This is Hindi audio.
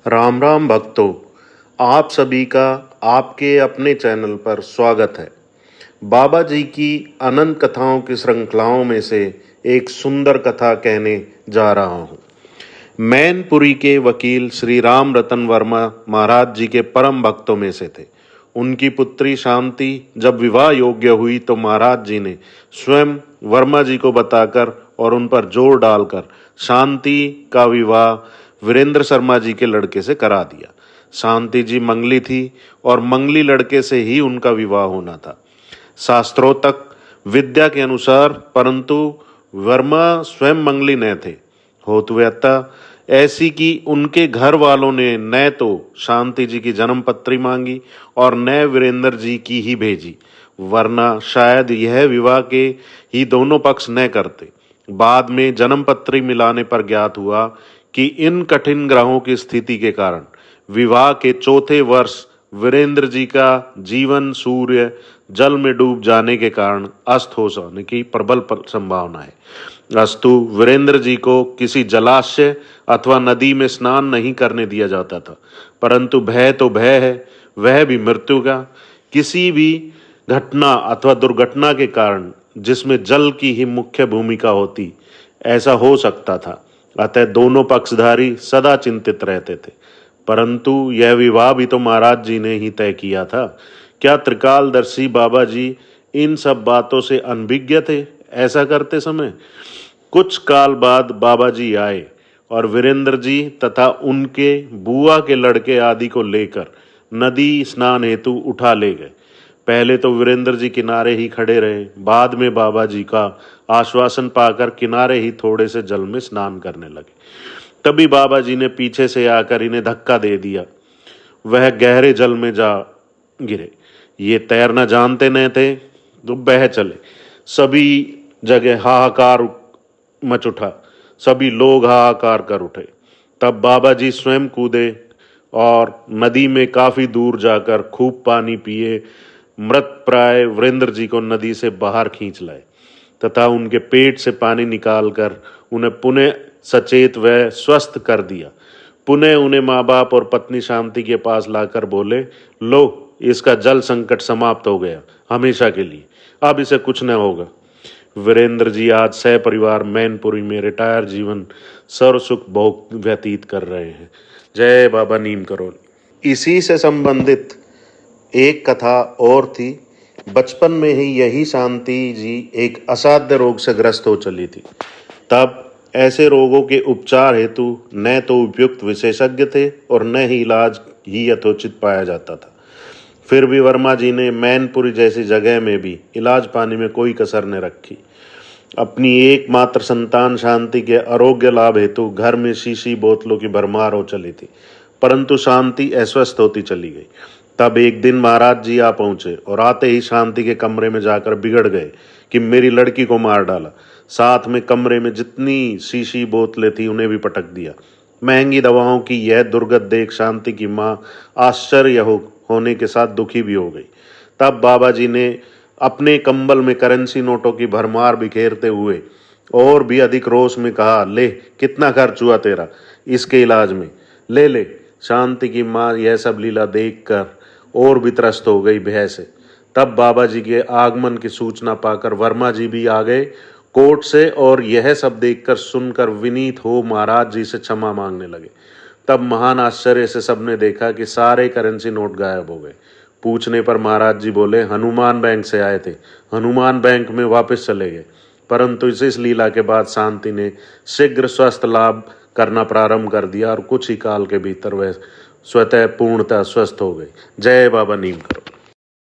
राम राम भक्तों, आप सभी का आपके अपने चैनल पर स्वागत है। बाबा जी की अनंत कथाओं की श्रृंखलाओं में से एक सुंदर कथा कहने जा रहा हूँ। मैनपुरी के वकील श्री राम रतन वर्मा महाराज जी के परम भक्तों में से थे। उनकी पुत्री शांति जब विवाह योग्य हुई तो महाराज जी ने स्वयं वर्मा जी को बताकर और उन पर जोर डालकर शांति का विवाह वीरेंद्र शर्मा जी के लड़के से करा दिया। शांति जी मंगली थी और मंगली लड़के से ही उनका विवाह होना था, शास्त्रोक्त विद्या के अनुसार, परंतु वर्मा स्वयं मंगली न थे। होतव्यता ऐसी कि उनके घर वालों ने न तो शांति जी की जन्म पत्री मांगी और न वीरेंद्र जी की ही भेजी, वरना शायद यह विवाह के ही दोनों पक्ष न करते। बाद में जन्म पत्री मिलाने पर ज्ञात हुआ कि इन कठिन ग्रहों की स्थिति के कारण विवाह के चौथे वर्ष वीरेंद्र जी का जीवन सूर्य जल में डूब जाने के कारण अस्त हो जाने की प्रबल संभावना है। अस्तु वीरेंद्र जी को किसी जलाशय अथवा नदी में स्नान नहीं करने दिया जाता था, परंतु भय तो भय है, वह भी मृत्यु का। किसी भी घटना अथवा दुर्घटना के कारण जिसमें जल की ही मुख्य भूमिका होती, ऐसा हो सकता था। अतः दोनों पक्षधारी सदा चिंतित रहते थे। परंतु यह विवाह भी तो महाराज जी ने ही तय किया था। क्या त्रिकालदर्शी बाबा जी इन सब बातों से अनभिज्ञ थे ऐसा करते समय? कुछ काल बाद बाबा जी आए और वीरेंद्र जी तथा उनके बुआ के लड़के आदि को लेकर नदी स्नान हेतु उठा ले गए। पहले तो वीरेंद्र जी किनारे ही खड़े रहे, बाद में बाबा जी का आश्वासन पाकर किनारे ही थोड़े से जल में स्नान करने लगे। तभी बाबा जी ने पीछे से आकर इन्हें धक्का दे दिया। वह गहरे जल में जा गिरे। ये तैरना जानते न थे तो बह चले। सभी जगह हाहाकार मच उठा, सभी लोग हाहाकार कर उठे। तब बाबा जी स्वयं कूदे और नदी में काफी दूर जाकर खूब पानी पिए मृत प्राय वीरेंद्र जी को नदी से बाहर खींच लाए तथा उनके पेट से पानी निकालकर उन्हें पुनः सचेत व स्वस्थ कर दिया। पुनः उन्हें माँ बाप और पत्नी शांति के पास लाकर बोले, लो, इसका जल संकट समाप्त हो गया हमेशा के लिए, अब इसे कुछ न होगा। वीरेंद्र जी आज सह परिवार मैनपुरी में रिटायर जीवन सर्व सुख भोग व्यतीत कर रहे हैं। जय बाबा नीम करोली। इसी से संबंधित एक कथा और थी। बचपन में ही यही शांति जी एक असाध्य रोग से ग्रस्त हो चली थी। तब ऐसे रोगों के उपचार हेतु न तो उपयुक्त विशेषज्ञ थे और न ही इलाज ही यथोचित पाया जाता था। फिर भी वर्मा जी ने मैनपुरी जैसी जगह में भी इलाज पाने में कोई कसर न रखी। अपनी एकमात्र संतान शांति के आरोग्य लाभ हेतु घर में शीशी बोतलों की भरमार हो चली थी, परंतु शांति अस्वस्थ होती चली गई। तब एक दिन महाराज जी आ पहुंचे और आते ही शांति के कमरे में जाकर बिगड़ गए कि मेरी लड़की को मार डाला। साथ में कमरे में जितनी शीशी बोतलें थी उन्हें भी पटक दिया। महंगी दवाओं की यह दुर्गत देख शांति की माँ आश्चर्य होने के साथ दुखी भी हो गई। तब बाबा जी ने अपने कंबल में करेंसी नोटों की भरमार बिखेरते हुए और भी अधिक रोष में कहा, ले, कितना खर्च हुआ तेरा इसके इलाज में, ले ले। शांति की माँ यह सब लीला देखकर और भी त्रस्त हो गई भय से। तब बाबा जी के आगमन की सूचना पाकर वर्मा जी भी आ गए कोर्ट से और यह सब देखकर सुनकर विनीत हो महाराज जी से क्षमा मांगने लगे। तब महान आश्चर्य से सबने देखा कि सारे करेंसी नोट गायब हो गए। पूछने पर महाराज जी बोले, हनुमान बैंक से आए थे, हनुमान बैंक में वापस चले गए। परंतु इस लीला के बाद शांति ने शीघ्र स्वस्थ लाभ करना प्रारंभ कर दिया और कुछ ही काल के भीतर वह स्वतः पूर्णतः स्वस्थ हो गए। जय बाबा नीम करोली।